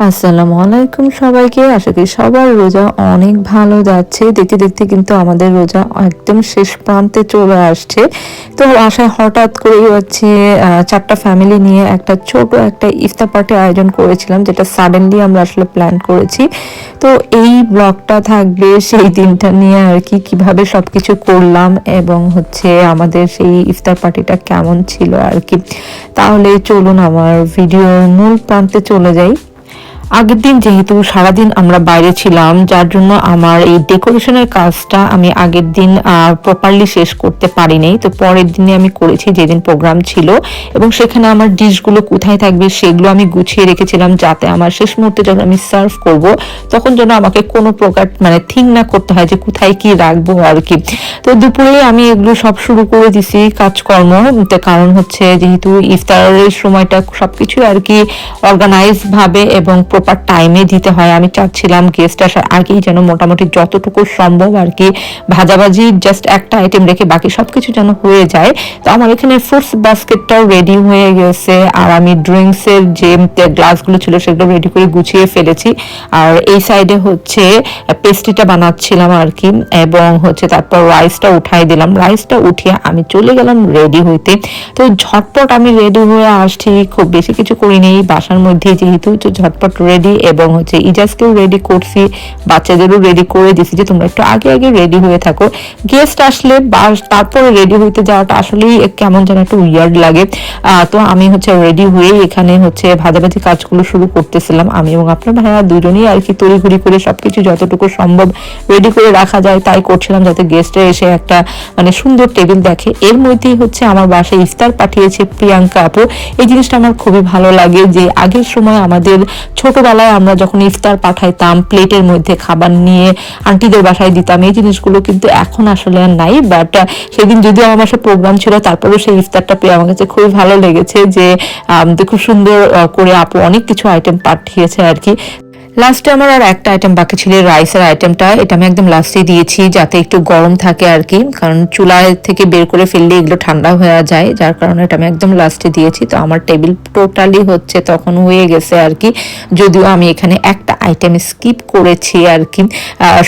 আসসালামু আলাইকুম সবাইকে। আশা করি সবার রোজা অনেক ভালো যাচ্ছে। দেখতে দেখতে কিন্তু আমাদের রোজা একদম শেষ প্রান্তে চলে আসছে। তো আশায় হঠাৎ করেই হচ্ছে 4টা ফ্যামিলি নিয়ে ছোট একটা ইফতার পার্টি আয়োজন করেছিলাম, যেটা সাডেনলি আমরা আসলে প্ল্যান করেছি। তো এই ব্লগটা থাকবে সেই দিনটা নিয়ে আর কি, কিভাবে সবকিছু করলাম এবং হচ্ছে আমাদের সেই ইফতার পার্টিটা কেমন ছিল আর কি। তাহলে চলুন আমার ভিডিওর মূল প্রান্তে চলে যাই। আগের দিন যেহেতু সারাদিন আমরা বাইরে ছিলাম, যার জন্য আমার এই ডেকোরেশনের কাজটা আমি আগের দিন প্রপারলি শেষ করতে পারিনি। তো পরের দিনে আমি করেছি, যেদিন প্রোগ্রাম ছিল, এবং সেখানে আমার ডিশগুলো কোথায় থাকবে সেগুলো আমি গুছিয়ে রেখেছিলাম, যাতে আমার শেষ মুহূর্তে যখন আমি সার্ভ করব তখন যেন আমাকে কোনো প্রকার থিঙ্ক না করতে হয় যে কোথায় কি রাখবো আর কি। তো দুপুরে আমি এগুলো সব শুরু করে দিছি কাজকর্ম। কারণ হচ্ছে যেহেতু ইফতারের সময়টা সবকিছু আর কি অর্গানাইজ ভাবে এবং প্রপার টাইমে দিতে হয়, আমি চাচ্ছিলাম গেস্ট আসার আগেই যেন মোটামুটি যতটুকু সম্ভব আর কি ভাজাভাজি জাস্ট একটা আইটেম রেখে বাকি সবকিছু যেন হয়ে যায়। তো আমার এখানে ফ্রুটস বাস্কেটটাও রেডি হয়ে গেছে, আর আমি ড্রিঙ্কসের যে গ্লাসগুলো ছিল সেগুলো রেডি করে গুছিয়ে ফেলেছি। আর এই সাইডে হচ্ছে পেস্ট্রিটা বানাচ্ছিলাম আর কি, এবং হচ্ছে তারপর রাইসটা উঠাই দিলাম। রাইসটা উঠিয়ে আমি চলে গেলাম রেডি হইতে। তো ঝটপট আমি রেডি হয়ে আসছি, খুব বেশি কিছু করিনি, বাসার মধ্যে যেহেতু ঝটপট রেডি, এবং হচ্ছে ইজাজকেও রেডি করছি, বাচ্চাদেরও রেডি করে দিছি যে তোমরা একটু আগে আগে রেডি হয়ে থাকো। গেস্ট আসলে তারপরে রেডি হইতে যাওয়াটা আসলেই কেমন যেন একটু উইয়ার্ড লাগে। তো আমি হচ্ছে রেডি হয়ে এখানে হচ্ছে ভাজাভাজি কাজগুলো শুরু করতেছিলাম। আমি এবং আপনার ভাইয়া দুজনেই আর কি তড়িঘড়ি করে সবকিছু যতটুকু সম্ভব রেডি করে রাখা যায় তাই করছিলাম, যাতে গেস্টরা এসে একটা সুন্দর টেবিল দেখে। এর মধ্যেই হচ্ছে আমার বাসায় ইফতার পাঠিয়েছে প্রিয়াঙ্কা আপু। এই জিনিসটা আমার খুবই ভালো লাগে যে আগের সময় আমাদের ছোটবেলায় আমরা যখন ইফতার পাঠাইতাম প্লেটের মধ্যে খাবার নিয়ে আন্টিদের বাসায় দিতাম, এই জিনিসগুলো কিন্তু এখন আসলে আর নাই। বাট সেদিন যদিও আমার বাসায় প্রোগ্রাম ছিল, তারপরেও সেই ইফতারটা পেয়ে আমার কাছে খুবই ভালো লেগেছে যে খুব সুন্দর করে আপু অনেক কিছু আইটেম পাঠিয়েছে আর কি। লাস্টে আমার আর একটা আইটেম বাকি ছিল, রাইসের আইটেমটা। এটা আমি একদম লাস্টে দিয়েছি যাতে একটু গরম থাকে আর কি, কারণ চুলায় থেকে বের করে ফেললে এগুলো ঠান্ডা হয়ে যায়, যার কারণে এটা আমি একদম লাস্টে দিয়েছি। তো আমার টেবিল টোটালি হচ্ছে তখন হয়ে গেছে আর কি, যদিও আমি এখানে একটা আইটেম স্কিপ করেছি আর কি,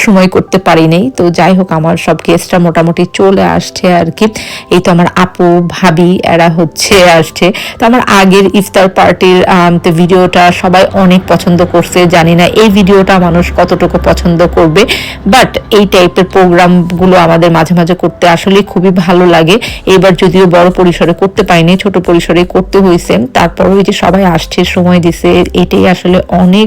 সময় করতে পারিনি। তো যাই হোক, আমার সব গেস্টরা মোটামুটি চলে আসছে আর কি। এই তো আমার আপু ভাবি এরা হচ্ছে আসছে। তো আমার আগের ইফতার পার্টির ভিডিওটা সবাই অনেক পছন্দ করছে, জানি না এই ভিডিওটা মানুষ কতটুকু পছন্দ করবে, বাট এই টাইপের প্রোগ্রামগুলো আমাদের মাঝে মাঝে করতে আসলে খুবই ভালো লাগে। এবার যদিও বড় পরিসরে করতে পারিনি, ছোট পরিসরে করতে হয়েছে, তারপর ওই যে সবাই আসছে সময় দিছে, এটাই আসলে অনেক